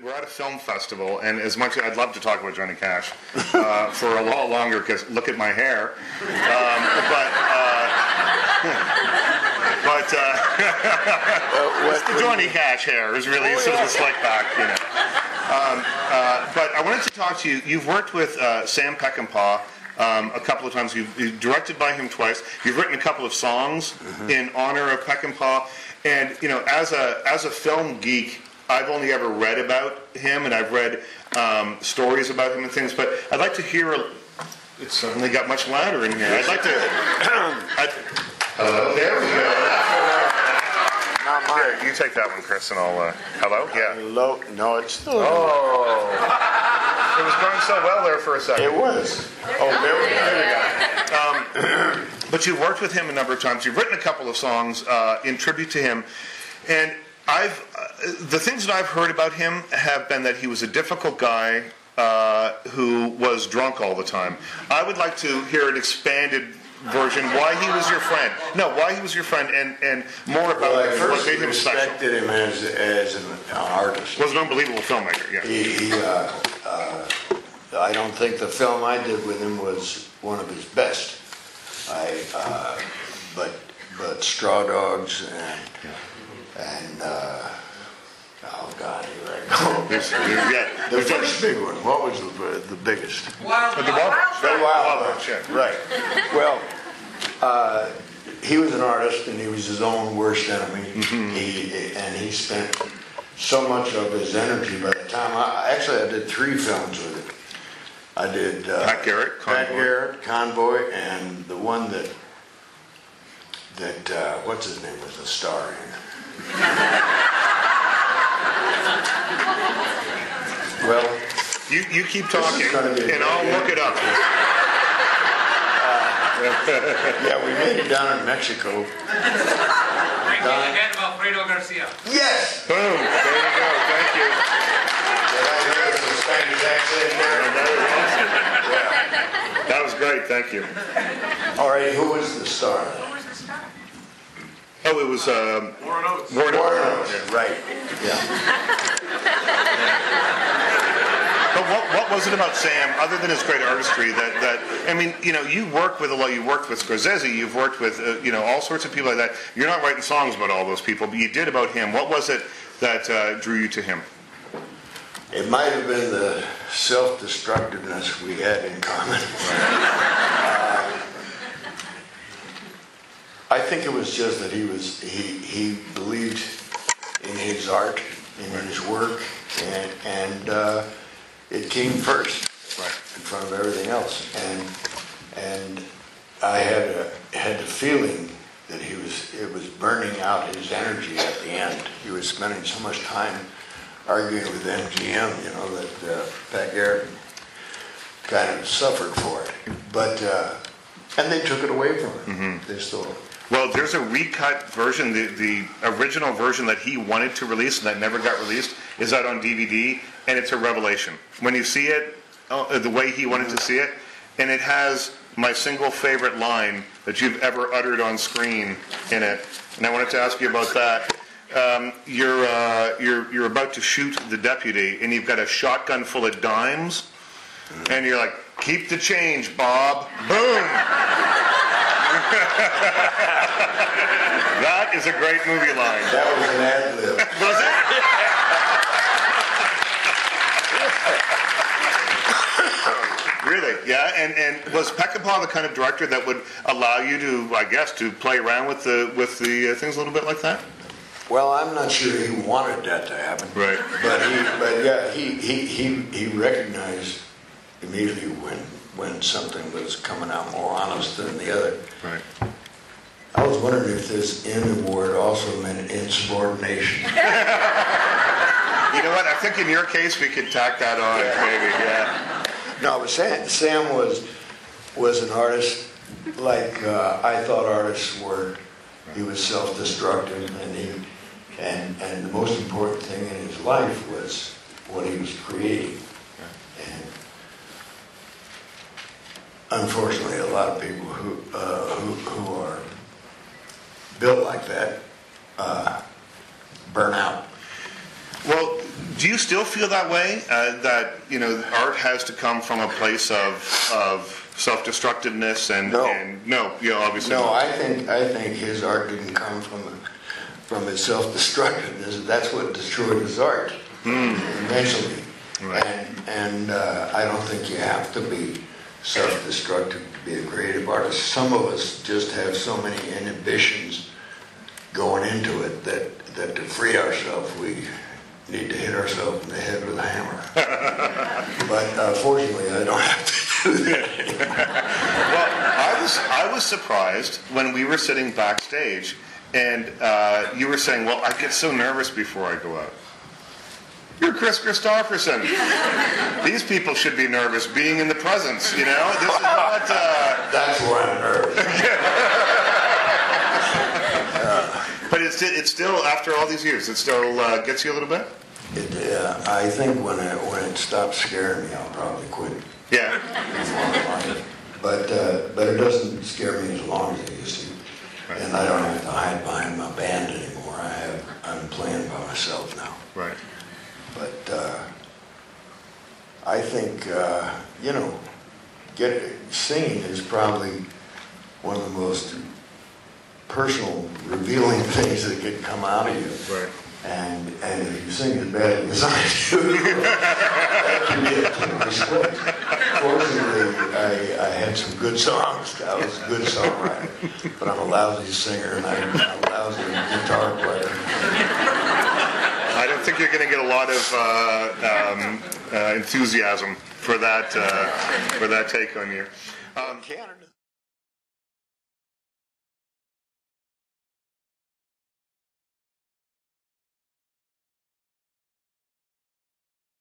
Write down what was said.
We're at a film festival, and as much as I'd love to talk about Johnny Cash for a lot longer, because look at my hair. It's the Johnny Cash hair is really sort of the slick back, you know. But I wanted to talk to you. You've worked with Sam Peckinpah a couple of times. You've directed by him twice. You've written a couple of songs in honor of Peckinpah. And you know, as a film geek, I've only ever read about him, and I've read stories about him and things. But I'd like to hear. It suddenly got much louder in here. I'd like to. Hello, there we go. Not mine. Here, you take that one, Kris, and I'll. Hello, yeah. Hello. No, it's still. Oh. It was going so well there for a second. It was. Oh, there we go. But you've worked with him a number of times. You've written a couple of songs in tribute to him, and the things that I've heard about him have been that he was a difficult guy who was drunk all the time. I would like to hear an expanded version why he was your friend. No, why he was your friend, and more about what made him special. I respected him as an artist. Was an unbelievable filmmaker. Yeah. I don't think the film I did with him was one of his best. But Straw Dogs and oh God, here I go. The first big one. What was the biggest? Wild Bunch. Right. Well, he was an artist, and he was his own worst enemy. He spent so much of his energy. By the time I did 3 films with him. I did Pat Garrett, Convoy, and the one that what's his name was the star in. Well, you keep talking, and I'll look it up. Yeah, we made it down in Mexico. Again about Fredo Garcia. Yes. Boom. There you go. Thank you. That was great. Thank you. All right. Who was the star? Oh, it was Warren Oates. Warren Oates. Yeah. Right. Yeah. But what was it about Sam, other than his great artistry, that I mean, you know, you worked with a lot. You worked with Scorsese. You've worked with you know, all sorts of people like that. You're not writing songs about all those people, but you did about him. What was it that drew you to him? It might have been the self-destructiveness we had in common. I think it was just that he believed in his art, in his work, and it came first, in front of everything else. And I had the feeling that it was burning out his energy at the end. He was spending so much time arguing with MGM, you know, that Pat Garrett kind of suffered for it. But and they took it away from him. They stole it. Well, there's a recut version. The original version that he wanted to release and that never got released is out on DVD, and it's a revelation. When you see it, the way he wanted to see it, and it has my single favorite line that you've ever uttered on screen in it. And I wanted to ask you about that. You're about to shoot the deputy, and you've got a shotgun full of dimes, and you're like, "Keep the change, Bob." Boom. That is a great movie line. That was an ad-lib. Was it? Really? Yeah. And was Peckinpah the kind of director that would allow you to, I guess, to play around with the things a little bit like that? Well, I'm not sure he wanted that to happen. Right. But he recognized immediately when something was coming out more honest than the other. Right. I was wondering if this "in" award also meant insubordination. You know what? I think in your case we could tack that on, maybe. Yeah. No, but Sam was an artist like I thought artists were. He was self-destructive, and the most important thing in his life was what he was creating. And unfortunately, a lot of people who are built like that burn out. Well, Do you still feel that way? That art has to come from a place of self-destructiveness and No. Obviously No, not. I think his art didn't come from his self-destructiveness. That's what destroyed his art eventually. Right. And I don't think you have to be self-destructive to be a creative artist. Some of us just have so many inhibitions going into it that to free ourselves we need to hit ourselves in the head with a hammer. But fortunately, I don't have to do that anymore. Well, I was surprised when we were sitting backstage, and you were saying, "Well, I get so nervous before I go out." You're Kris Kristofferson. These people should be nervous being in the presence. This is not. That's why I'm nervous. But it's still, after all these years, it still gets you a little bit? I think when it stops scaring me, I'll probably quit. Yeah. But it doesn't scare me as long as it used to. Right. And I don't have to hide behind my band anymore. I'm playing by myself now. Right. But I think, singing is probably one of the most personal, revealing things that can come out of you. Right. And if you sing as badly as I do, that can be a disgrace. Fortunately, I had some good songs. I was a good songwriter. But I'm a lousy singer and I'm a lousy guitar player. I don't think you're going to get a lot of enthusiasm for that take on you. Canada.